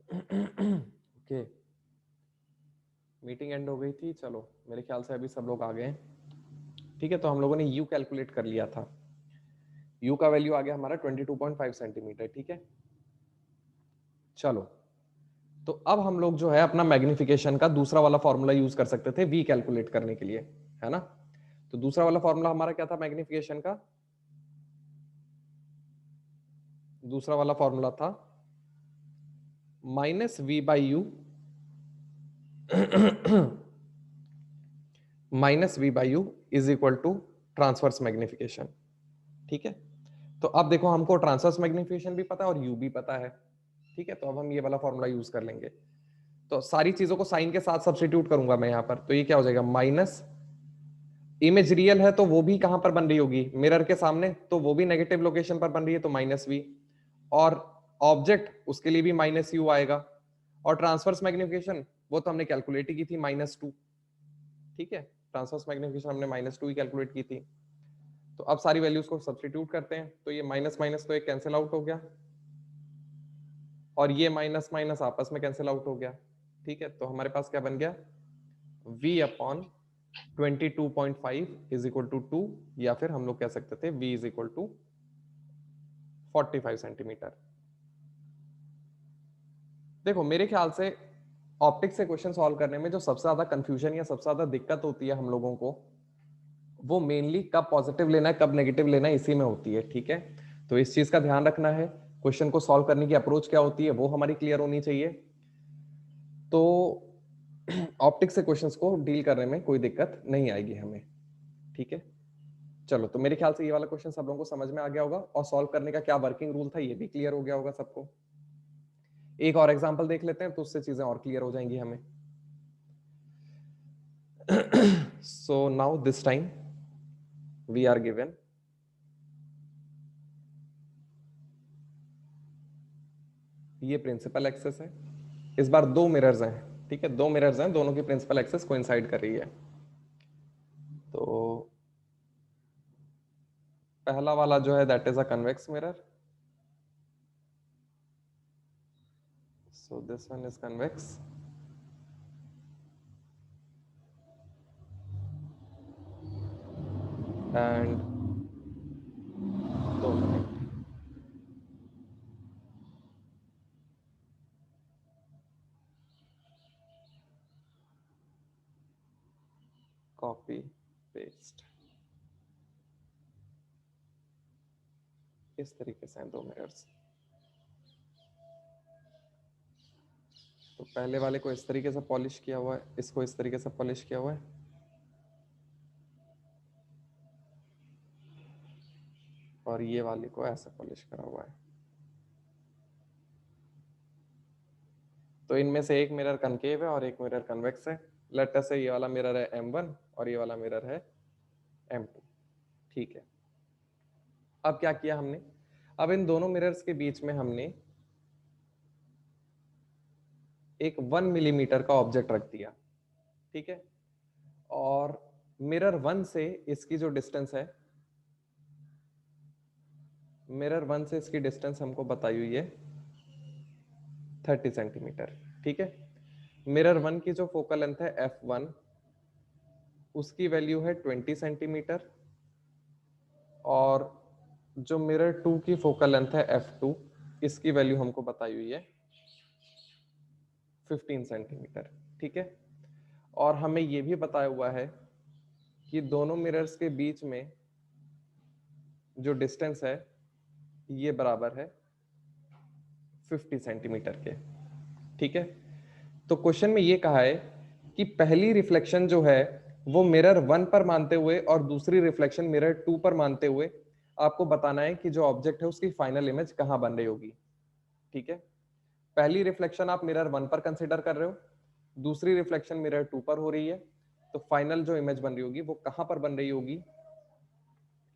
Okay, meeting and हो गई थी। चलो मेरे ख्याल से अभी सब लोग आ गए हैं। ठीक है, तो हम लोगों ने यू कैलकुलेट कर लिया था। यू का वैल्यू आ गया हमारा 22.5 सेंटीमीटर। ठीक है, चलो तो अब हम लोग जो है अपना मैग्निफिकेशन का दूसरा वाला फॉर्मूला यूज कर सकते थे वी कैलकुलेट करने के लिए, है ना। तो दूसरा वाला फॉर्मूला हमारा क्या था मैग्निफिकेशन का? दूसरा वाला फॉर्मूला था -v/u -v/u is equal to transverse magnification. ठीक है, तो अब देखो हमको ट्रांसवर्स मैग्निफिकेशन भी पता है और u भी पता है। ठीक है, तो अब हम ये वाला फॉर्मूला यूज कर लेंगे। तो सारी चीजों को साइन के साथ सब्स्टिट्यूट करूंगा मैं यहां पर, तो ये क्या हो जाएगा? माइनस, इमेज रियल है तो वो भी कहां पर बन रही होगी? मिरर के सामने, तो वो भी नेगेटिव लोकेशन पर बन रही है, तो -v। और ऑब्जेक्ट उसके लिए भी -u आएगा। और ट्रांसवर्स मैग्निफिकेशन वो तो हमने कैलकुलेट ही की थी -2। ठीक है, ट्रांसवर्स मैग्निफिकेशन हमने -2 ही कैलकुलेट की थी। तो अब सारी वैल्यूज को सब्स्टिट्यूट करते हैं, तो ये माइनस माइनस तो एक कैंसिल आउट हो गया और ये माइनस माइनस आपस में कैंसिल आउट हो गया। ठीक है, तो हमारे पास क्या बन गया? v upon 22.5 is equal to 2, या फिर हम लोग कह सकते थे v is equal to 45 centimetre. देखो मेरे ख्याल से ऑप्टिक्स से क्वेश्चन सॉल्व करने में जो सबसे ज्यादा कंफ्यूजन या सबसे ज्यादा दिक्कत होती है हम लोगों को, वो मेनली कब पॉजिटिव लेना है कब नेगेटिव लेना है इसी में होती है। ठीक है, तो इस चीज का ध्यान रखना है। क्वेश्चन को सॉल्व करने की अप्रोच क्या होती है वो हमारी क्लियर होनी चाहिए। तो ऑप्टिक्स से क्वेश्चंस को डील करने में कोई दिक्कत नहीं आएगी हमें। ठीक है, चलो तो मेरे ख्याल से ये वाला क्वेश्चन सब लोगों को समझ में आ गया होगा और सॉल्व करने का क्या वर्किंग रूल था ये भी क्लियर हो गया होगा सबको। एक और एग्जांपल देख लेते हैं तो उससे चीजें और क्लियर हो जाएंगी हमें। So now this time we are given ये प्रिंसिपल एक्सेस है। इस बार दो मिरर्स हैं। ठीक है, दो मिरर्स हैं, दोनों की प्रिंसिपल एक्सेस कोइंसाइड कर रही है। तो पहला वाला जो है that is a convex mirror, so this one is convex. And दो मिनट, कॉपी पेस्ट, इस तरीके से हैं दो मिरर्स। तो पहले वाले को इस तरीके से पॉलिश किया हुआ है, इसको इस तरीके से पॉलिश किया हुआ है, और ये वाले को ऐसे पॉलिश करा हुआ है। तो इनमें से एक मिरर कनकेव है और एक मिरर कन्वेक्स है। लेट अस से ये वाला मिरर है M1 और ये वाला मिरर है M2। ठीक है, अब क्या किया हमने? अब इन दोनों मिरर्स के बीच में हमने एक 1 मिलीमीटर का ऑब्जेक्ट रख दिया। ठीक है, और मिरर 1 से इसकी जो डिस्टेंस है, मिरर 1 से इसकी डिस्टेंस हमको बताई हुई है 30 सेंटीमीटर। ठीक है, मिरर 1 की जो फोकल लेंथ है f1 उसकी वैल्यू है 20 सेंटीमीटर, और जो मिरर 2 की फोकल लेंथ है f2 इसकी वैल्यू हमको बताई हुई है 15 सेंटीमीटर। ठीक है, और हमें यह भी बताया हुआ है कि दोनों मिरर्स के बीच में जो डिस्टेंस है ये बराबर है 50 सेंटीमीटर के। ठीक है, तो क्वेश्चन में ये कहा है कि पहली रिफ्लेक्शन जो है वो मिरर 1 पर मानते हुए और दूसरी रिफ्लेक्शन मिरर 2 पर मानते हुए आपको बताना है कि जो ऑब्जेक्ट है उसकी फाइनल इमेज कहां बन रही होगी। ठीक है, पहली रिफ्लेक्शन आप मिरर 1 पर कंसीडर कर रहे हो, दूसरी रिफ्लेक्शन मिरर 2 पर हो रही है, तो फाइनल जो इमेज बन रही होगी वो कहां पर बन रही होगी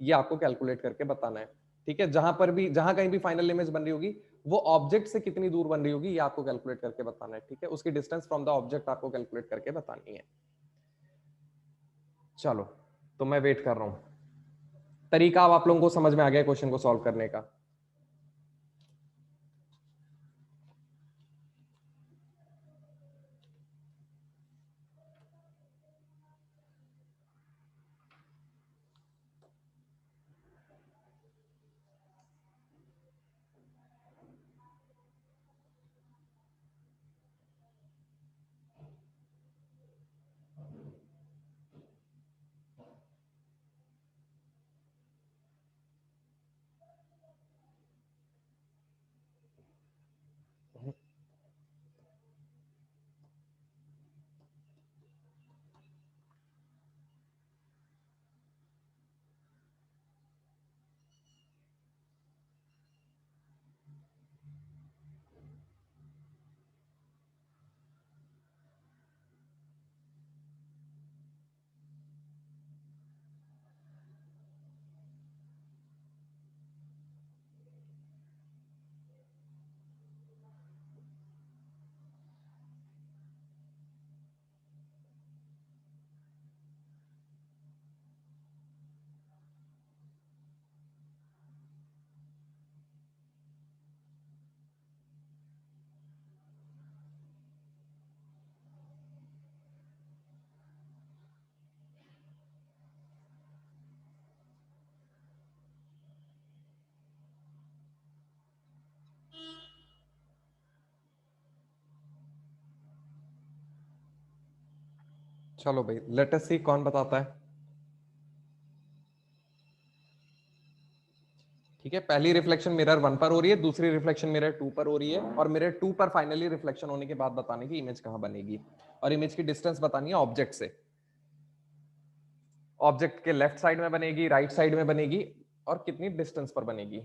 ये आपको कैलकुलेट करके बताना है। ठीक है, जहां पर भी जहां कहीं भी फाइनल इमेज बन रही होगी वो ऑब्जेक्ट से कितनी दूर बन रही होगी ये आपको कैलकुलेट करके बताना है। ठीक है, उसकी डिस्टेंस फ्रॉम द ऑब्जेक्ट आपको कैलकुलेट करके बतानी है। चलो तो मैं वेट कर रहा हूं। तरीका अब आप लोगों को समझ में आ गया क्वेश्चन को सॉल्व करने का। चलो भाई लेट अस सी कौन बताता है। ठीक है, पहली रिफ्लेक्शन मिरर 1 पर हो रही है, दूसरी रिफ्लेक्शन मिरर 2 पर हो रही है, और मिरर 2 पर फाइनली रिफ्लेक्शन होने के बाद बताने की इमेज कहां बनेगी, और इमेज की डिस्टेंस बतानी है ऑब्जेक्ट से। ऑब्जेक्ट के लेफ्ट साइड में बनेगी, राइट साइड में बनेगी, और कितनी डिस्टेंस पर बनेगी।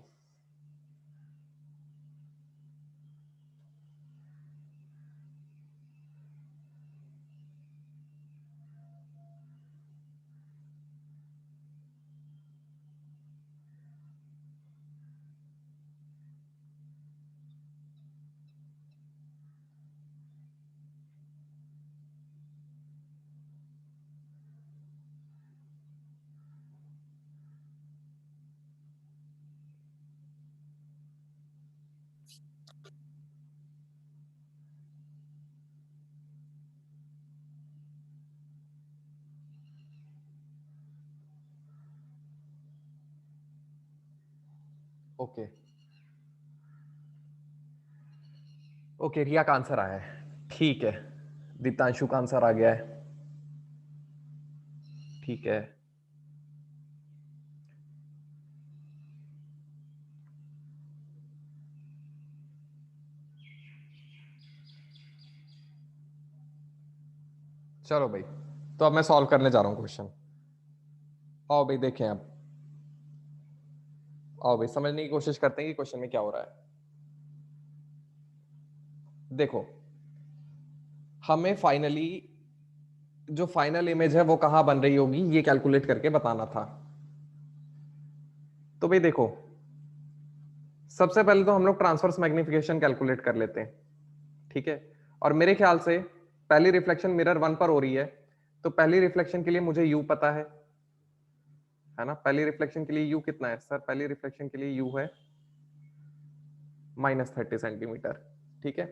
ओके ओके, रिया का आंसर आया है। ठीक है, दीप्तांशु का आंसर आ गया है। ठीक है, चलो भाई, तो अब मैं सॉल्व करने जा रहा हूं क्वेश्चन। आओ भाई देखें अब, आओ भाई समझने की कोशिश करते हैं कि क्वेश्चन में क्या हो रहा है। देखो, हमें फाइनली जो फाइनल इमेज है वो कहां बन रही होगी ये कैलकुलेट करके बताना था। तो भाई देखो, सबसे पहले तो हम लोग ट्रांसवर्स मैग्निफिकेशन कैलकुलेट कर लेते हैं। ठीक है, और मेरे ख्याल से पहली रिफ्लेक्शन मिरर 1 पर हो रही है, तो पहली रिफ्लेक्शन के लिए मुझे यू पता है ना। पहली रिफ्लेक्शन के लिए यू कितना है सर? पहली रिफ्लेक्शन के लिए यू है -30 सेंटीमीटर। ठीक है,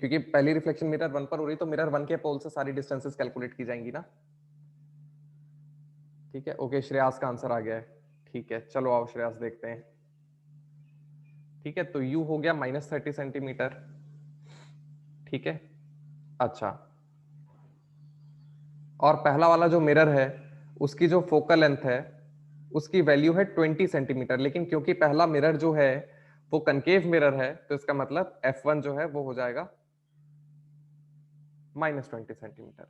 क्योंकि पहली रिफ्लेक्शन मिरर 1 पर हो रही है, तो मिरर 1 के पोल से सारी डिस्टेंसेस कैलकुलेट की जाएंगी ना। ठीक है, ओके, श्रेयास का आंसर आ गया है। ठीक है, चलो आओ श्रेयास देखते हैं। ठीक है, तो यू हो गया -30 सेंटीमीटर। ठीक है, अच्छा, और पहला वाला जो मिरर है उसकी जो फोकल लेंथ है उसकी वैल्यू है 20 सेंटीमीटर, लेकिन क्योंकि पहला मिरर जो है वो कनकेव मिरर है, तो इसका मतलब F1 जो है वो हो जाएगा -20 सेंटीमीटर।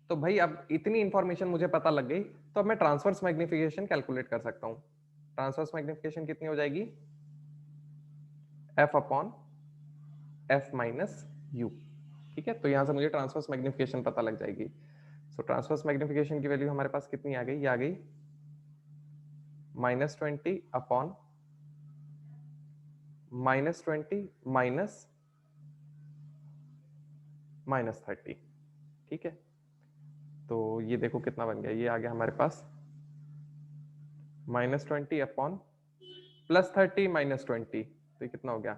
तो भाई अब इतनी इंफॉर्मेशन मुझे पता लग गई, तो अब मैं ट्रांसवर्स मैग्निफिकेशन कैलकुलेट कर सकता हूं। ट्रांसवर्स मैग्निफिकेशन कितनी हो जाएगी? F upon F minus you. ठीक है, तो यहां से मुझे ट्रांसवर्स मैग्निफिकेशन पता लग जाएगी। सो ट्रांसवर्स मैग्निफिकेशन की वैल्यू हमारे पास कितनी आ गई? ये आ गई -20 अपॉन -20 माइनस -30। ठीक है, तो ये देखो कितना बन गया, ये आ गया हमारे पास -20 अपॉन +30 -20, तो ये कितना हो गया?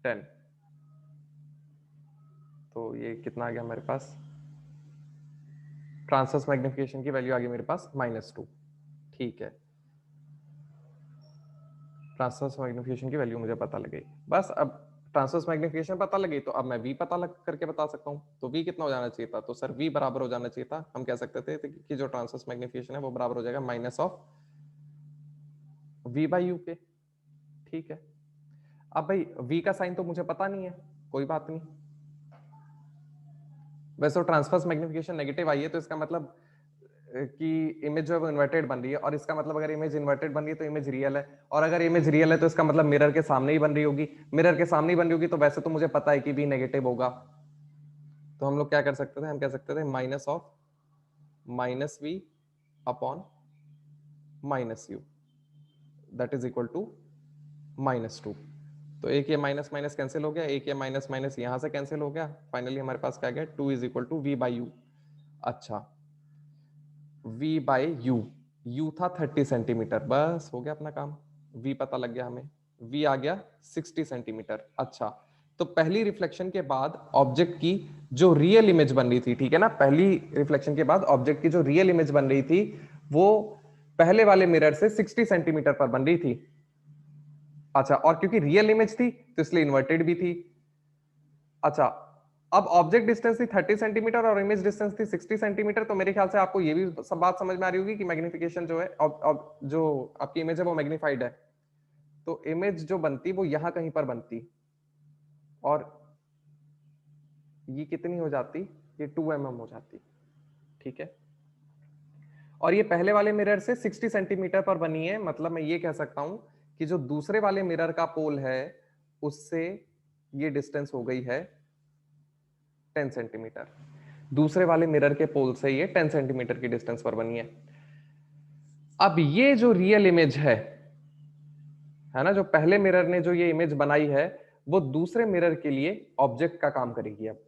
10। तो ये कितना आ गया हमारे पास? ट्रांसवर्स मैग्निफिकेशन की वैल्यू आ गई मेरे पास -2। ठीक है, ट्रांसवर्स मैग्निफिकेशन की वैल्यू मुझे पता लग गई। बस अब ट्रांसवर्स मैग्निफिकेशन पता लगी, तो अब मैं v पता लग करके बता सकता हूँ। तो v कितना हो जाना चाहिए था? तो सर v बराबर हो जाना चाहिए था, हम कह सकते थे कि जो ट्रांसवर्स मैग्निफिकेशन है वो बराबर हो जाएगा -v/u के। ठीक है, अब भाई v का साइन तो मुझे पता नहीं है, कोई बात नहीं। वैसे तो ट्रांसवर्स मैग्निफिकेशन नेगेटिव आई है, तो इसका मतलब कि इमेज जो है वो इन्वर्टेड बन रही है, और इसका मतलब अगर इमेज इन्वर्टेड बन रही है तो इमेज रियल है, और अगर इमेज रियल है तो इसका मतलब मिरर के सामने ही बन रही होगी। मिरर के सामने ही बन रही होगी, तो वैसे तो मुझे पता है कि v नेगेटिव होगा। तो हम लोग क्या कर सकते थे? हम कह सकते थे -v upon -u, that is equal to -2। तो एक ये माइनस माइनस कैंसिल हो गया, एक ये माइनस माइनस यहां से कैंसिल हो गया, फाइनली हमारे पास क्या गया? 2 इज इक्वल टू v/u। अच्छा, v/u, u था 30 सेंटीमीटर, बस हो गया अपना काम। v पता लग गया हमें, v आ गया 60 सेंटीमीटर। अच्छा, तो पहली रिफ्लेक्शन के बाद ऑब्जेक्ट की जो रियल इमेज बन रही थी, ठीक है ना, पहली रिफ्लेक्शन के बाद ऑब्जेक्ट की जो रियल इमेज बन रही थी वो पहले वाले मिरर से 60 सेंटीमीटर पर बन रही थी। अच्छा, और क्योंकि रियल इमेज थी तो इसलिए इन्वर्टेड भी थी। अच्छा, अब ऑब्जेक्ट डिस्टेंस थी 30 सेंटीमीटर और इमेज डिस्टेंस थी 60 सेंटीमीटर, तो मेरे ख्याल से आपको ये भी सब बात समझ में आ रही होगी कि मैग्निफिकेशन जो है जो आपकी इमेज है वो मैग्निफाइड है, तो इमेज जो बनती वो यहां कहीं पर बनती, और ये कितनी हो जाती, ये 2 mm हो जाती, ठीक है। और ये पहले वाले मिरर से 60 सेंटीमीटर पर बनी है, मतलब मैं ये कह सकता हूं कि जो दूसरे वाले मिरर का पोल है उससे ये डिस्टेंस हो गई है 10 सेंटीमीटर, दूसरे वाले मिरर के पोल से ये 10 सेंटीमीटर की डिस्टेंस पर बनी है। अब ये जो रियल इमेज है ना, जो पहले मिरर ने जो ये इमेज बनाई है वो दूसरे मिरर के लिए ऑब्जेक्ट का काम करेगी अब,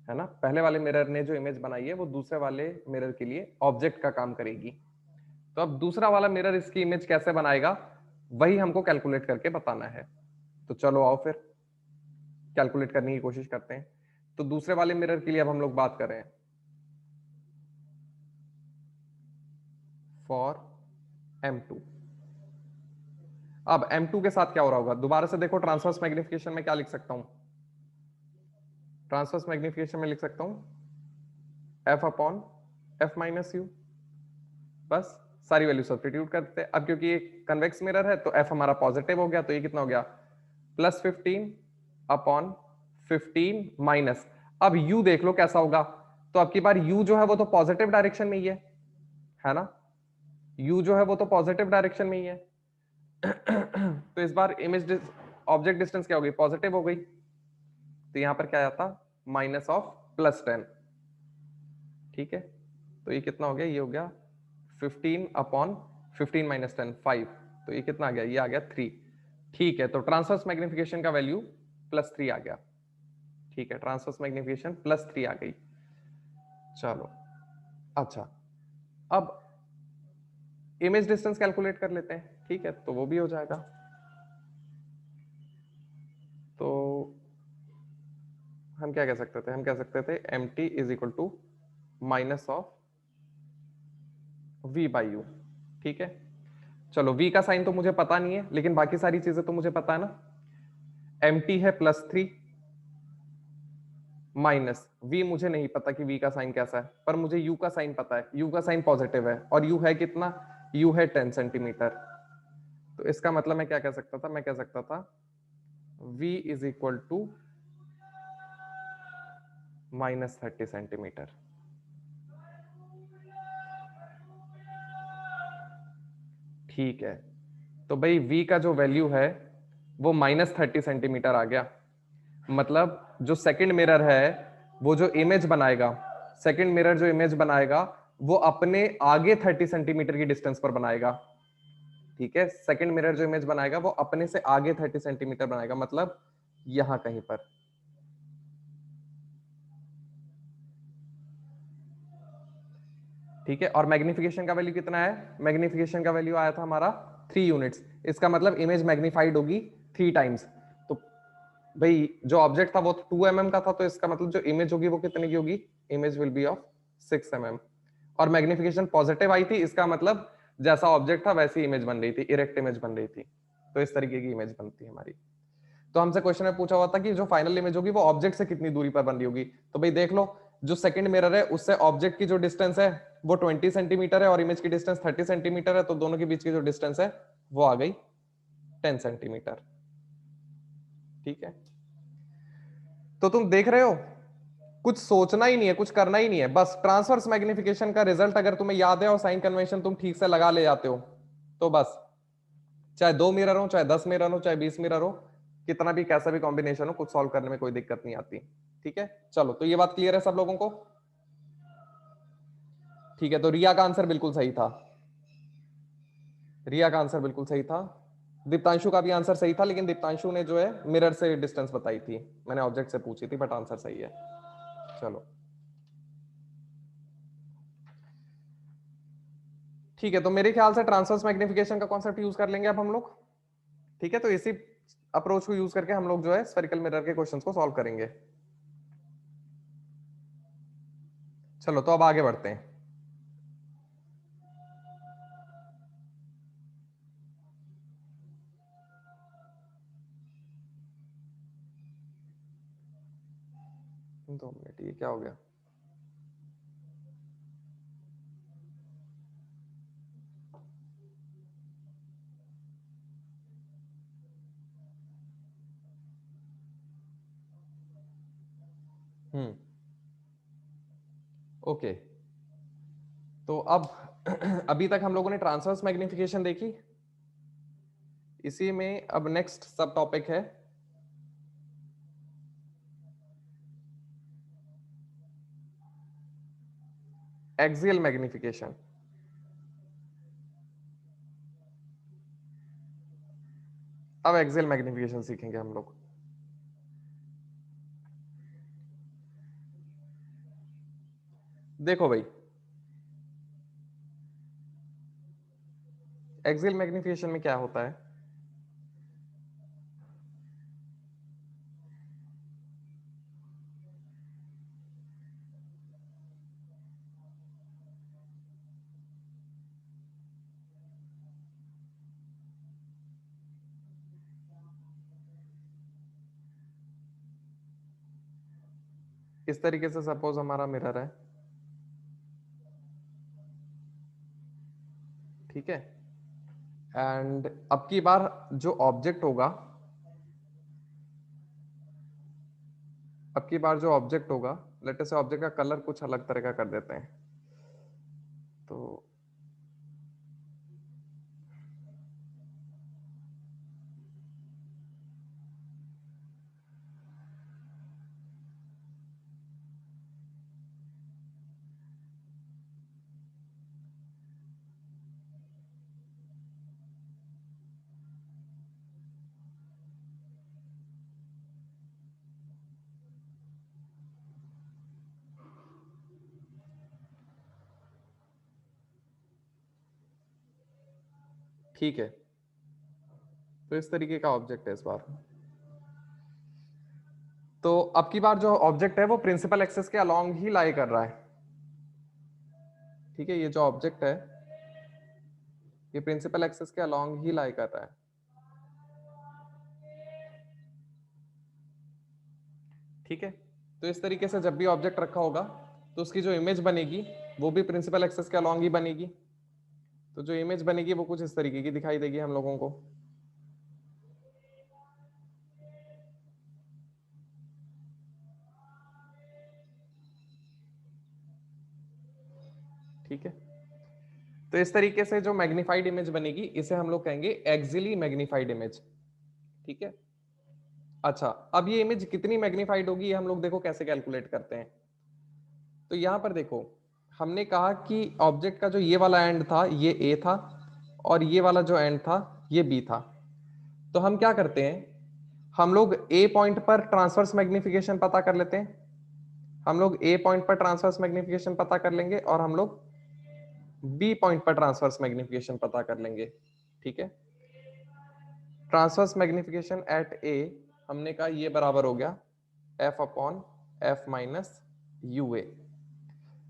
है ना। पहले वाले मिरर ने जो इमेज बनाई है वो दूसरे वाले मिरर के लिए ऑब्जेक्ट का काम करेगी। तो अब दूसरा वाला मिरर इसकी इमेज कैसे बनाएगा वही हमको कैलकुलेट करके बताना है। तो चलो आओ फिर कैलकुलेट करने की कोशिश करते हैं। तो दूसरे वाले मिरर के लिए अब हम लोग बात कर रहे हैं फॉर M2। अब M2 के साथ क्या हो रहा होगा, दोबारा से देखो, ट्रांसवर्स मैग्निफिकेशन में क्या लिख सकता हूं, ट्रांसवर्स मैग्निफिकेशन में लिख सकता हूं F upon F minus you, बस सारी वैल्यू सब्स्टिट्यूट करते हैं। अब क्योंकि ये कन्वेक्स मिरर है तो F हमारा पॉजिटिव हो गया, तो ये कितना हो गया +15 अपॉन 15 माइनस, अब U देख लो कैसा होगा, तो अब की बार U जो है वो तो पॉजिटिव डायरेक्शन में ही है ना, U जो है वो तो पॉजिटिव डायरेक्शन में ही है। तो इस बार इमेज ऑब्जेक्ट डिस्टेंस क्या हो गई, पॉजिटिव हो गई, तो यहां पर क्या आता माइनस ऑफ +10, ठीक है। तो ये कितना हो गया, ये हो गया 15 अपॉन 15 माइनस 10 5, तो ये कितना आ गया, ये आ गया 3, ठीक है। तो ट्रांसवर्स मैग्निफिकेशन का वैल्यू +3 आ गया, ठीक है, ट्रांसवर्स मैग्निफिकेशन +3 आ गई। चलो अच्छा, अब इमेज डिस्टेंस कैलकुलेट कर लेते हैं, ठीक है, तो वो भी हो जाएगा। तो हम क्या कह सकते थे, हम कह सकते थे mt is equal to minus of v by u, ठीक है। चलो v का साइन तो मुझे पता नहीं है, लेकिन बाकी सारी चीजें तो मुझे पता है ना। mt है +3 माइनस v, मुझे नहीं पता कि v का साइन कैसा है, पर मुझे u का साइन पता है, u का साइन पॉजिटिव है, और u है कितना, u है 10 सेंटीमीटर। तो इसका मतलब मैं क्या कह सकता था, मैं कह सकता था v is equal to -30 centimetre, ठीक है। तो भाई v का जो वैल्यू है वो -30 सेंटीमीटर आ गया, मतलब जो सेकंड मिरर है वो जो इमेज बनाएगा, सेकंड मिरर जो इमेज बनाएगा वो अपने आगे 30 सेंटीमीटर की डिस्टेंस पर बनाएगा, ठीक है। सेकंड मिरर जो इमेज बनाएगा वो अपने से आगे 30 सेंटीमीटर बनाएगा, मतलब यहां कहीं पर, ठीक है। और मैग्निफिकेशन का वैल्यू कितना है, मैग्निफिकेशन का वैल्यू आया था हमारा 3 यूनिट्स, इसका मतलब इमेज मैग्निफाइड होगी 3 टाइम्स। तो भाई जो ऑब्जेक्ट था वो 2 mm का था, तो इसका मतलब जो इमेज होगी वो कितने की होगी, image will be of 6 mm। और मैग्निफिकेशन पॉजिटिव आई थी, इसका मतलब जैसा ऑब्जेक्ट था वैसी इमेज बन रही थी, इरेक्ट इमेज बन रही थी, तो इस तरीके की इमेज बनती है हमारी। तो हमसे क्वेश्चन में पूछा हुआ था कि जो फाइनल इमेज होगी वो ऑब्जेक्ट से कितनी दूरी पर बन रही होगी, तो भाई देख लो, जो सेकंड मिरर है उससे ऑब्जेक्ट की जो डिस्टेंस है वो 20 सेंटीमीटर है और इमेज की डिस्टेंस 30 सेंटीमीटर है, तो दोनों के बीच की जो डिस्टेंस है वो आ गई 10 सेंटीमीटर, ठीक है। तो तुम देख रहे हो, कुछ सोचना ही नहीं है, कुछ करना ही नहीं है, बस ट्रांसवर्स मैग्निफिकेशन का रिजल्ट अगर तुम्हें याद है और साइन कन्वेंशन तुम ठीक से लगा ले जाते हो तो बस, चाहे 2 मिरर हो, चाहे 10 मिरर हो, चाहे 20 मिरर हो, कितना भी कैसा भी कॉम्बिनेशन हो, कुछ सॉल्व करने में कोई दिक्कत नहीं आती, ठीक है। चलो, तो ये बात क्लियर है सब लोगों को, ठीक है। तो रिया का आंसर बिल्कुल सही था, रिया का आंसर बिल्कुल सही था। दीप्तांशु का भी आंसर सही था, लेकिन दीप्तांशु ने जो है मिरर से डिस्टेंस बताई थी, मैंने ऑब्जेक्ट से पूछी थी, बट आंसर सही है। चलो ठीक है, तो मेरे ख्याल से ट्रांसवर्स मैग्निफिकेशन का कॉन्सेप्ट यूज कर लेंगे अब हम लोग, ठीक है। तो इसी अप्रोच को यूज करके हम लोग जो है स्फेरिकल मिरर के क्वेश्चंस को सॉल्व करेंगे। चलो, तो अब आगे बढ़ते हैं। 2 मिनट, ये क्या हो गया? ओके, तो अब अभी तक हम लोगों ने ट्रांसवर्स मैग्निफिकेशन देखी। इसी में अब नेक्स्ट सब टॉपिक है एक्सियल मैग्निफिकेशन। अब एक्सियल मैग्निफिकेशन सीखेंगे हम लोग। देखो भाई, एक्सियल मैग्निफिकेशन में क्या होता है? इस तरीके से सपोज हमारा मिरर है, ठीक है, एंड अब की बार जो ऑब्जेक्ट होगा, अब की बार जो ऑब्जेक्ट होगा, लेट अस से ऑब्जेक्ट का कलर कुछ अलग तरह का कर देते हैं। तो ठीक है, तो इस तरीके का ऑब्जेक्ट है इस बार। तो अब की बार जो ऑब्जेक्ट है वो प्रिंसिपल एक्सेस के अलोंग ही लाई कर रहा है, ठीक है। ये जो ऑब्जेक्ट है ये प्रिंसिपल एक्सेस के अलोंग ही लाई कर रहा है, ठीक है। तो इस तरीके से जब भी ऑब्जेक्ट रखा होगा तो उसकी जो इमेज बनेगी वो भी प्रिंसिपल एक्सेस के अलोंग ही बनेगी। तो जो इमेज बनेगी वो कुछ इस तरीके की दिखाई देगी हम लोगों को, ठीक है। तो इस तरीके से जो मैग्नीफाइड इमेज बनेगी इसे हम लोग कहेंगे एक्सियली मैग्नीफाइड इमेज, ठीक है। अच्छा, अब ये इमेज कितनी मैग्नीफाइड होगी ये हम लोग देखो कैसे कैलकुलेट करते हैं। तो यहां पर देखो, हमने कहा कि ऑब्जेक्ट का जो ये वाला एंड था ये ए था और ये वाला जो एंड था ये बी था। तो हम क्या करते हैं, हम लोग ए पॉइंट पर ट्रांसवर्स मैग्निफिकेशन पता कर लेते हैं। हम लोग ए पॉइंट पर ट्रांसवर्स मैग्निफिकेशन पता कर लेंगे और हम लोग बी पॉइंट पर ट्रांसवर्स मैग्निफिकेशन पता कर लेंगे, ठीक है। ट्रांसवर्स मैग्निफिकेशन एट ए हमने कहा ये बराबर हो गया F upon F minus U A.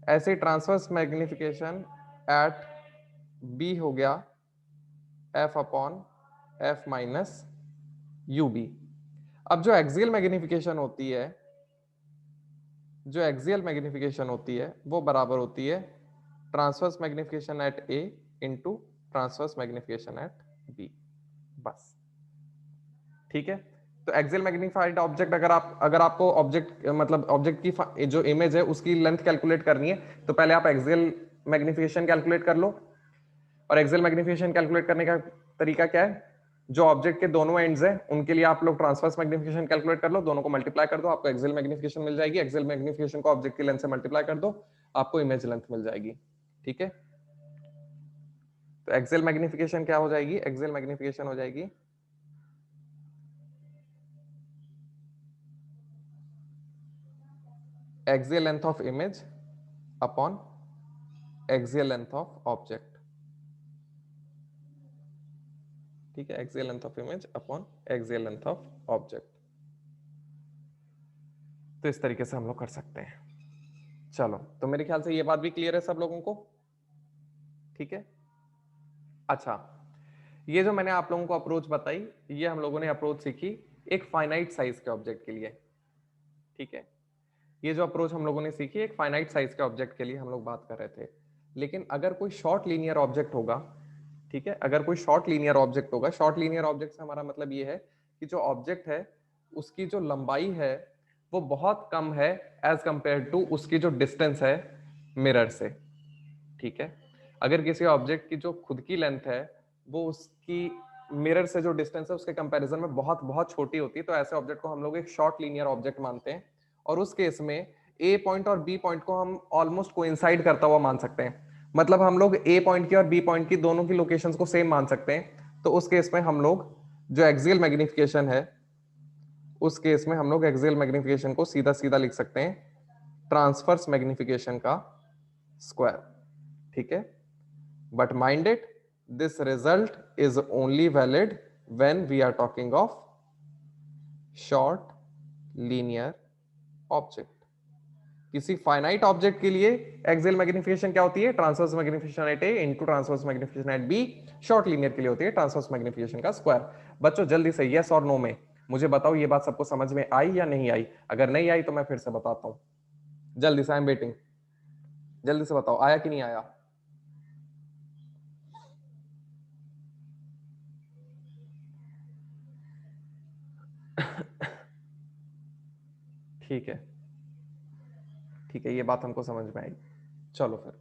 ऐसे ट्रांसवर्स मैग्निफिकेशन एट बी हो गया F upon F minus U B. अब जो एक्सियल मैग्निफिकेशन होती है, जो एक्सियल मैग्निफिकेशन होती है वो बराबर होती है transverse magnification at A into transverse magnification at B, बस, ठीक है। तो एक्सियल मैग्नीफाइड ऑब्जेक्ट अगर आपको ऑब्जेक्ट मतलब ऑब्जेक्ट की जो इमेज है उसकी लेंथ कैलकुलेट करनी है तो पहले आप एक्सियल मैग्निफिकेशन कैलकुलेट कर लो। और एक्सियल मैग्निफिकेशन कैलकुलेट करने का तरीका क्या है, जो ऑब्जेक्ट के दोनों एंड्स हैं उनके लिए आप लोग ट्रांसवर्स मैग्निफिकेशन कैलकुलेट कर लो, दोनों को मल्टीप्लाई कर दो, आपको एक्सियल मैग्निफिकेशन मिल जाएगी। एक्सियल मैग्निफिकेशन को ऑब्जेक्ट की लेंथ से मल्टीप्लाई कर दो, आपको इमेज लेंथ मिल जाएगी, ठीक है। तो एक्सियल मैग्निफिकेशन क्या हो जाएगी, एक्सियल मैग्निफिकेशन हो जाएगी axial length of image upon axial length of object, ठीक है। Axial length of image upon axial length of object. तो इस तरीके से हम लोग कर सकते हैं। चलो, तो मेरे ख्याल से ये बात भी क्लियर है सब लोगों को, ठीक है। अच्छा, ये जो मैंने आप लोगों को अप्रोच बताई, ये हम लोगों ने अप्रोच सीखी एक फाइनाइट साइज के ऑब्जेक्ट के लिए, ठीक है। ये जो अप्रोच हम लोगों ने सीखी एक फाइनाइट साइज के ऑब्जेक्ट के लिए हम लोग बात कर रहे थे। लेकिन अगर कोई शॉर्ट लीनियर ऑब्जेक्ट होगा, ठीक है, अगर कोई शॉर्ट लीनियर ऑब्जेक्ट होगा, शॉर्ट लीनियर ऑब्जेक्ट से हमारा मतलब ये है कि जो ऑब्जेक्ट है उसकी जो लंबाई है वो बहुत कम है एज कंपेयर टू उसकी जो डिस्टेंस है मिरर से, ठीक है। अगर किसी ऑब्जेक्ट की जो खुद की लेंथ है वो उसकी मिरर से जो डिस्टेंस है उसके कंपैरिजन में बहुत बहुत छोटी होती है, तो ऐसे ऑब्जेक्ट को हम लोग एक शॉर्ट लीनियर ऑब्जेक्ट मानते हैं। और उस केस में ए पॉइंट और बी पॉइंट को हम ऑलमोस्ट कोइंसाइड करता हुआ मान सकते हैं, मतलब हम लोग ए पॉइंट की और बी पॉइंट की दोनों की लोकेशंस को सेम मान सकते हैं। तो उस केस में हम लोग जो एक्सियल मैग्निफिकेशन है, उस केस में हम लोग एक्सियल मैग्निफिकेशन को सीधा सीधा लिख सकते हैं ट्रांसवर्स मैग्निफिकेशन का स्क्वायर, ठीक है। But mind it, this result is only valid when we are talking of short linear object. किसी फाइनाइट ऑब्जेक्ट के लिए एक्सियल मैग्निफिकेशन क्या होती है? Transverse magnification at a into transverse magnification at b. Short linear के लिए होती है ट्रांसवर्स मैग्निफिकेशन का स्क्वायर। बच्चों जल्दी से यस और नो में मुझे बताओ ये बात सबको समझ में आई या नहीं आई? अगर नहीं आई तो मैं फिर से बताता हूं, जल्दी से, आई एम वेटिंग, जल्दी से बताओ आया कि नहीं आया। ठीक है, ठीक है, ये बात हमको समझ में आई। चलो फिर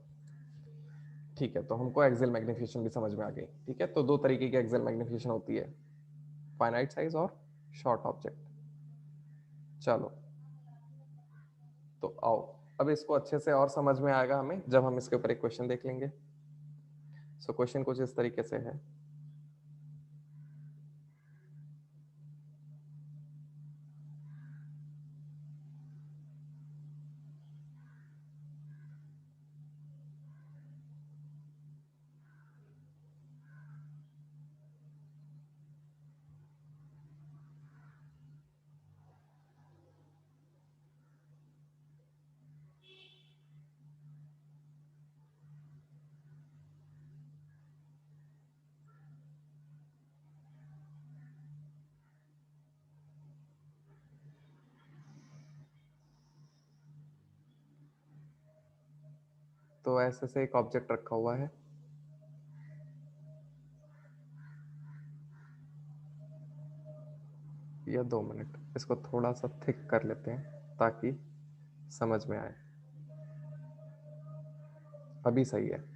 ठीक है, तो हमको एक्सियल मैग्निफिकेशन भी समझ में आ गई। ठीक है, तो दो तरीके की एक्सियल मैग्निफिकेशन होती है, फाइनाइट साइज और शॉर्ट ऑब्जेक्ट। चलो तो आओ, अब इसको अच्छे से और समझ में आएगा हमें जब हम इसके ऊपर एक क्वेश्चन देख लेंगे। सो क्वेश्चन कुछ इस तरीके से है। तो ऐसे से एक ऑब्जेक्ट रखा हुआ है, या 2 मिनट इसको थोड़ा सा थिक कर लेते हैं ताकि समझ में आए। अभी सही है।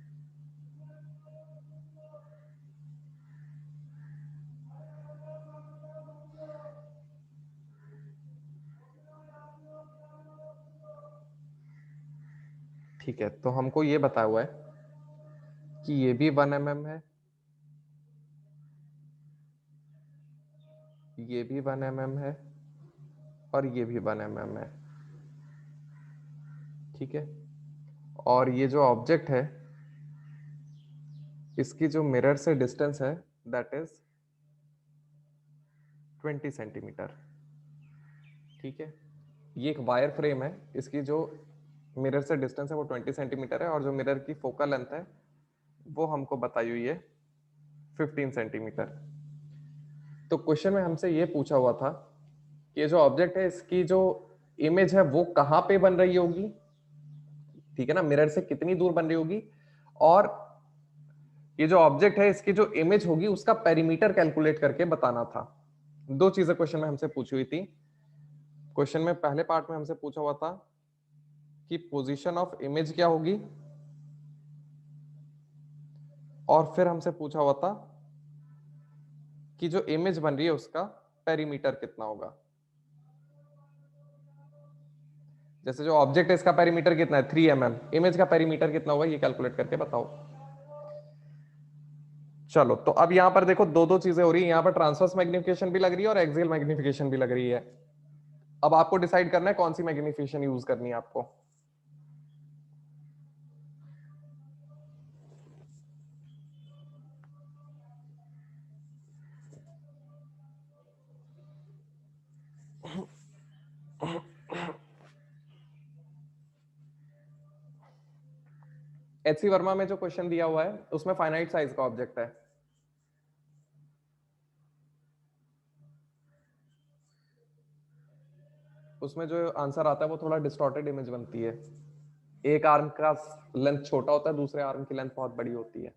ठीक है, तो हमको ये बताया हुआ है कि ये भी 1 mm है, ये भी 1 mm है, और ये भी 1 mm है, ठीक है। और ये जो ऑब्जेक्ट है इसकी जो मिरर से डिस्टेंस है दैट इज 20 सेंटीमीटर, ठीक है। ये एक वायर फ्रेम है, इसकी जो मिरर से डिस्टेंस है वो 20 सेंटीमीटर है, और जो मिरर की फोकल लेंथ है वो हमको बताई हुई है 15 सेंटीमीटर। तो क्वेश्चन में हमसे ये पूछा हुआ था कि ये जो ऑब्जेक्ट है इसकी जो इमेज है वो कहाँ पे बन रही होगी, ठीक है ना, मिरर से कितनी दूर बन रही होगी, और ये जो ऑब्जेक्ट है इसकी जो इमेज होगी उसका पेरीमीटर कैलकुलेट करके बताना था। दो चीजें क्वेश्चन में हमसे पूछी हुई थी। क्वेश्चन में पहले पार्ट में हमसे पूछा हुआ था कि पोजीशन ऑफ इमेज क्या होगी, और फिर हमसे पूछा हुआ था कि जो इमेज बन रही है उसका पेरीमीटर कितना होगा। जैसे जो ऑब्जेक्ट है इसका पेरीमीटर कितना है 3 mm, इमेज का पेरीमीटर कितना होगा ये कैलकुलेट करके बताओ। चलो तो अब यहां पर देखो दो दो चीजें हो रही है, यहां पर ट्रांसवर्स मैग्निफिकेशन भी लग रही है और एक्सियल मैग्निफिकेशन भी लग रही है। अब आपको डिसाइड करना है कौन सी मैग्निफिकेशन यूज करनी है आपको। एचसी वर्मा में जो क्वेश्चन दिया हुआ है उसमें फाइनाइट साइज का ऑब्जेक्ट है, उसमें जो आंसर आता है वो थोड़ा डिस्टॉर्टेड इमेज बनती है। एक आर्म का लेंथ छोटा होता है, दूसरे आर्म की लेंथ बहुत बड़ी होती है।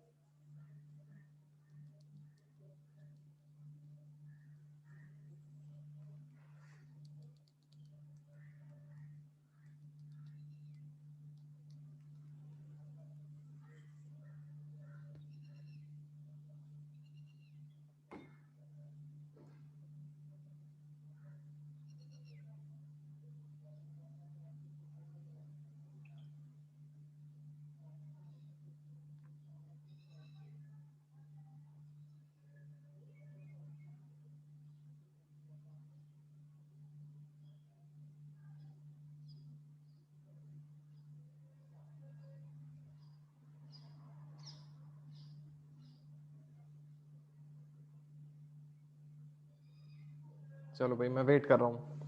चलो भाई मैं वेट कर रहा हूँ।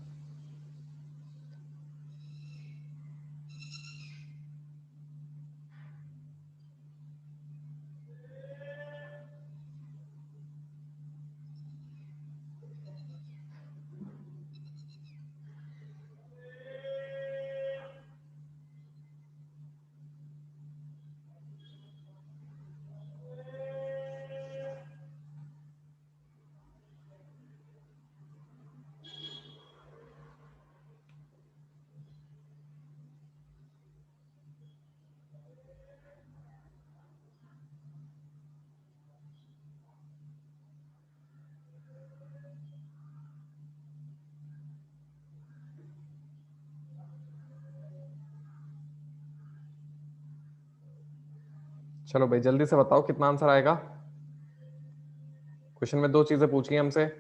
चलो भाई जल्दी से बताओ कितना आंसर आएगा। क्वेश्चन में दो चीजें पूछी हमसे।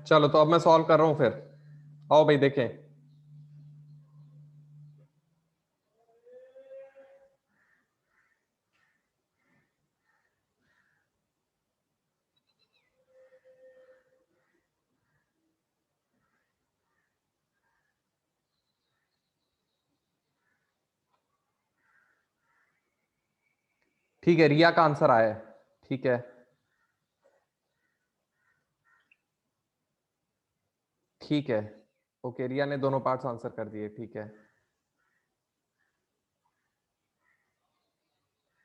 चलो तो अब मैं सॉल्व कर रहा हूं फिर। आओ भाई देखें। ठीक है, रिया का आंसर आया है। ठीक है, ठीक है। ओके, रिया ने दोनों पार्ट्स आंसर कर दिए। ठीक है,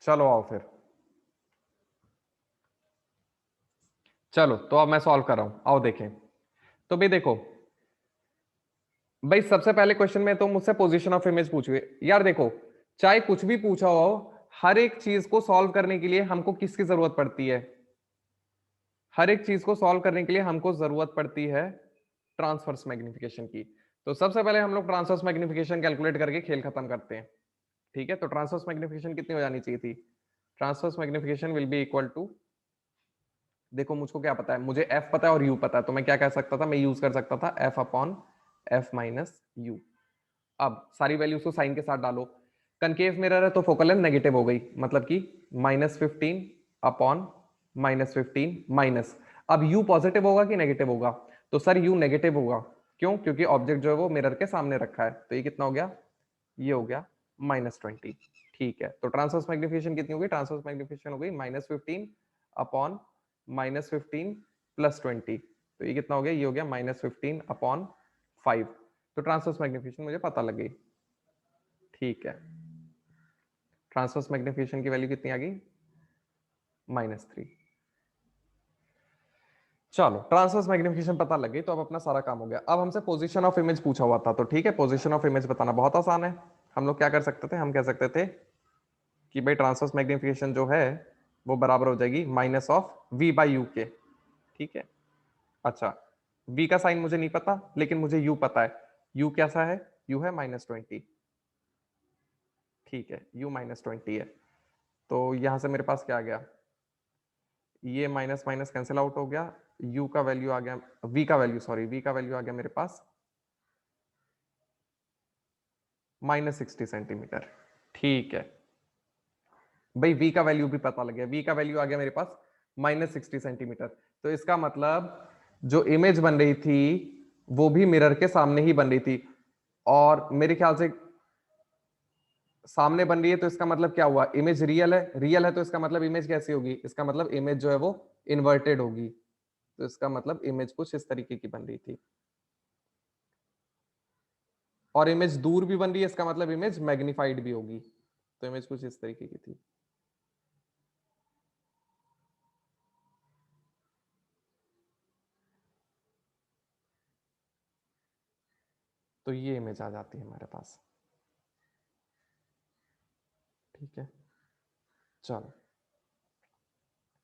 चलो आओ फिर। चलो तो अब मैं सॉल्व कर रहा हूं, आओ देखें। तो भाई देखो, भाई सबसे पहले क्वेश्चन में तो मुझसे पोजीशन ऑफ इमेज पूछिए। यार देखो, चाहे कुछ भी पूछा हो, हर एक चीज को सॉल्व करने के लिए हमको किसकी जरूरत पड़ती है? हर एक चीज को सॉल्व करने के लिए हमको जरूरत पड़ती है ट्रांसवर्स मैग्निफिकेशन की। तो सबसे पहले हम लोग ट्रांसवर्स मैग्निफिकेशन कैलकुलेट करके खेल खत्म करते हैं। ठीक है, तो ट्रांसवर्स मैग्निफिकेशन कितनी हो जानी चाहिए थी? Transverse magnification will be equal to, देखो मुझको क्या पता है, मुझे एफ पता है और यू पता है, तो मैं क्या कह सकता था, मैं यूज कर सकता था F upon F minus you. अब सारी वैल्यूज को साइन के साथ डालो। कनकेव मिरर है तो फोकल लेंथ नेगेटिव हो गई, मतलब कि -15 अपॉन -15 माइनस। अब u पॉजिटिव होगा कि नेगेटिव होगा? तो सर u नेगेटिव होगा। क्यों? क्योंकि ऑब्जेक्ट जो है वो मिरर के सामने रखा है। तो ये कितना हो गया? ये हो गया -20। ठीक है, तो ट्रांसवर्स मैग्निफिकेशन कितनी होगी? ट्रांसवर्स मैग्निफिकेशन हो गई -15 अपॉन -15 प्लस 20। तो ये कितना हो गया? ये हो गया -15 अपॉन 5। तो ट्रांसवर्स मैग्निफिकेशन मुझे पता लग गई। ठीक है, ट्रांसवर्स मैग्निफिकेशन की वैल्यू कितनी आ गई? -3। चलो, ट्रांसवर्स मैग्निफिकेशन पता लग गई, तो अब अपना सारा काम हो गया। अब हमसे पोजीशन ऑफ इमेज पूछा हुआ था, तो ठीक है, पोजीशन ऑफ इमेज बताना बहुत आसान है। हम लोग क्या कर सकते थे? हम कह सकते थे कि भाई ट्रांसवर्स मैग्निफिकेशन जो है वो बराबर हो जाएगी minus of v by you के। ठीक है, अच्छा, v का साइन मुझे नहीं पता, लेकिन मुझे u पता है। u कैसा है? u है -20। ठीक है, u -20 है। तो यहां से मेरे पास क्या आ गया? ये माइनस माइनस कैंसिल आउट हो गया। u का वैल्यू आ गया, v का वैल्यू, सॉरी, v का वैल्यू आ गया मेरे पास -60 सेंटीमीटर। ठीक है, भाई v का वैल्यू भी पता लग गया, v का वैल्यू आ गया मेरे पास -60 सेंटीमीटर। तो इसका मतलब जो इमेज बन रही थी वो भी मिरर के सामने ही बन रही थी, और मेरे ख्याल से सामने बन रही है, तो इसका मतलब क्या हुआ, इमेज रियल है, रियल है तो इसका मतलब इमेज कैसी होगी, इसका मतलब इमेज जो है वो इन्वर्टेड होगी। तो इसका मतलब इमेज कुछ इस तरीके की बन रही थी, और इमेज दूर भी बन रही है, इसका मतलब इमेज मैग्निफाइड भी होगी। तो इमेज कुछ इस तरीके की थी। तो ये इमेज आ जाती है हमारे पास। ठीक है, चलो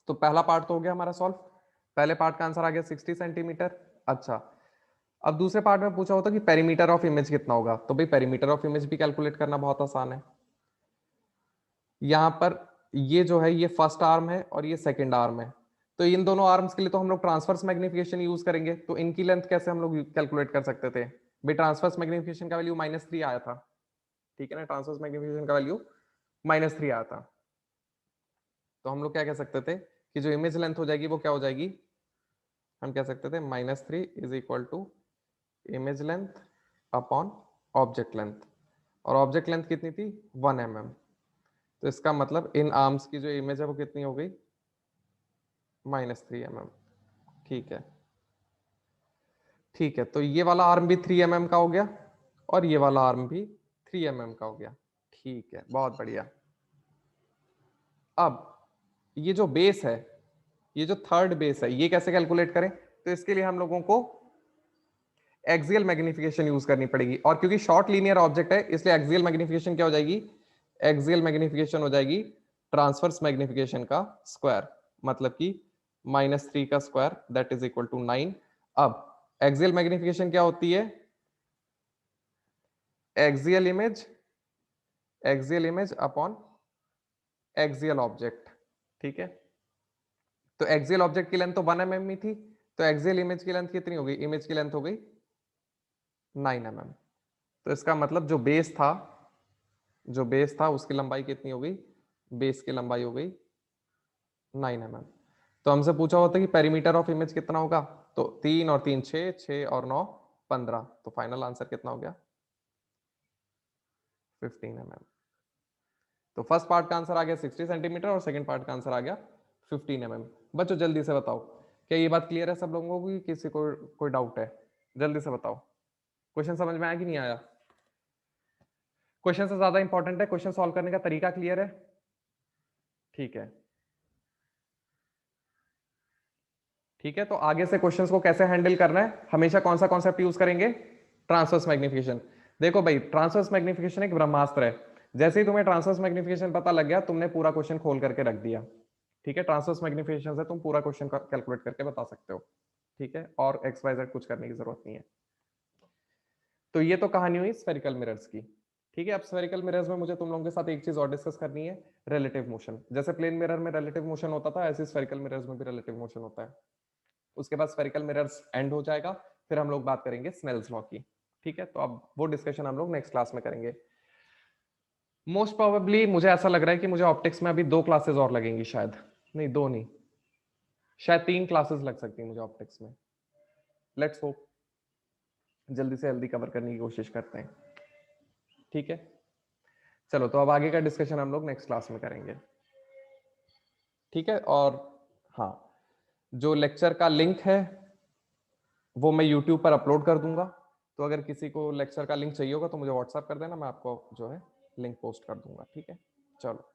तो पहला पार्ट तो हो गया हमारा सॉल्व। पहले पार्ट का आंसर आ गया 60 सेंटीमीटर। अच्छा, अब दूसरे पार्ट में पूछा होता कि पेरीमीटर ऑफ इमेज कितना होगा, तो भाई पेरीमीटर ऑफ इमेज भी कैलकुलेट करना बहुत आसान है। यहां पर ये जो है ये फर्स्ट आर्म है और ये सेकंड आर्म है, तो इन दोनों आर्म्स के लिए तो हम लोग ट्रांसवर्स मैग्निफिकेशन यूज करेंगे। तो इनकी लेंथ कैसे हम लोग कैलकुलेट कर सकते थे, भाई ट्रांसवर्स मैग्निफिकेशन का वैल्यू -3 आया था, ठीक है ना, ट्रांसवर्स मैग्निफिकेशन का वैल्यू -3 आया था। तो हम लोग क्या कह सकते थे कि जो इमेज लेंथ हो जाएगी वो क्या हो जाएगी, हम कह सकते थे -3 is equal to image length upon object length, और ऑब्जेक्ट लेंथ कितनी थी 1 mm। तो इसका मतलब इन आर्म्स की जो इमेज है वो कितनी हो गई -3 mm। ठीक है, ठीक है, तो ये वाला आर्म भी 3 mm का हो गया और ये वाला आर्म भी 3 mm का हो गया। ठीक है, बहुत बढ़िया। अब ये जो बेस है, ये जो थर्ड बेस है, ये कैसे कैलकुलेट करें, तो इसके लिए हम लोगों को एक्सियल मैग्निफिकेशन यूज करनी पड़ेगी, और क्योंकि शॉर्ट लीनियर ऑब्जेक्ट है इसलिए एक्सियल मैग्निफिकेशन क्या हो जाएगी, एक्सियल मैग्निफिकेशन हो जाएगी ट्रांसवर्स मैग्निफिकेशन का स्क्वायर, मतलब कि -3 का square that is equal to 9। अब एक्सियल मैग्निफिकेशन क्या होती है, axial image upon axial object. ठीक है, तो एक्सियल ऑब्जेक्ट की लेंथ तो 1 mm ही थी, तो एक्सियल इमेज की लेंथ कितनी हो गई, इमेज की लेंथ हो गई 9 mm। तो इसका मतलब जो बेस था उसकी लंबाई कितनी हो गई, बेस की लंबाई हो गई 9 mm। तो हमसे पूछा होता कि पेरीमीटर ऑफ इमेज कितना होगा, तो 3 और 3 6, 6 और 9 15। तो फाइनल आंसर कितना हो गया 15 mm। तो फर्स्ट पार्ट का आंसर आ गया 60 सेंटीमीटर और सेकंड पार्ट का आंसर आ गया 15 mm। बच्चों जल्दी से बताओ, क्या ये बात क्लियर है सब लोगों को, किसी को कोई डाउट है, जल्दी से बताओ। क्वेश्चन समझ में आया कि नहीं आया, क्वेश्चन से ज्यादा इंपॉर्टेंट है क्वेश्चन सॉल्व करने का तरीका क्लियर है। ठीक है, ठीक है, तो आगे से क्वेश्चंस को कैसे हैंडल करना है, हमेशा कौन सा कॉन्सेप्ट यूज करेंगे, ट्रांसवर्स मैग्निफिकेशन। देखो भाई ट्रांसवर्स मैग्निफिकेशन एक ब्रह्मास्त्र है, जैसे ही तुम्हें ट्रांसवर्स मैग्निफिकेशन पता लग गया तुमने पूरा क्वेश्चन खोल करके रख दिया। ठीक है, ट्रांसवर्स मैग्निफिकेशन से तुम पूरा क्वेश्चन कैलकुलेट करके बता सकते हो। ठीक है, और एक्स वाई जेड कुछ करने की जरूरत नहीं है। तो ये तो कहानी हुई स्फेरिकल मिरर्स की। ठीक है, अब स्फेरिकल मिरर्स में मुझे तुम लोगों के साथ एक चीज और डिस्कस करनी है, रिलेटिव मोशन। जैसे प्लेन मिरर में रिलेटिव मोशन होता था, ऐसे स्फेरिकल मिरर्स में भी रिलेटिव मोशन होता है। उसके बाद स्फेरिकल मिरर्स एंड हो जाएगा, फिर हम लोग बात करेंगे स्नेल्स लॉ की। ठीक है, तो अब वो डिस्कशन हम लोग नेक्स्ट क्लास में करेंगे। मोस्ट प्रोबेबली मुझे ऐसा लग रहा है कि मुझे ऑप्टिक्स में अभी 2 क्लासेस और लगेंगी, शायद नहीं 2 नहीं, शायद 3 क्लासेस लग सकती है मुझे ऑप्टिक्स में। लेट्स होप जल्दी से जल्दी कवर करने की कोशिश करते हैं। ठीक है, चलो तो अब आगे का डिस्कशन हम लोग नेक्स्ट क्लास में करेंगे। ठीक है, और हाँ, जो लेक्चर का लिंक है वो मैं यूट्यूब पर अपलोड कर दूंगा, तो अगर किसी को लेक्चर का लिंक चाहिए होगा तो मुझे व्हाट्सएप कर देना, मैं आपको जो है लिंक पोस्ट कर दूंगा। ठीक है, चलो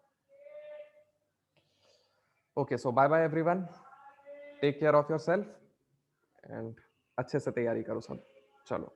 okay, so bye bye everyone, take care of your self and अच्छे से तैयारी करो सब। चलो।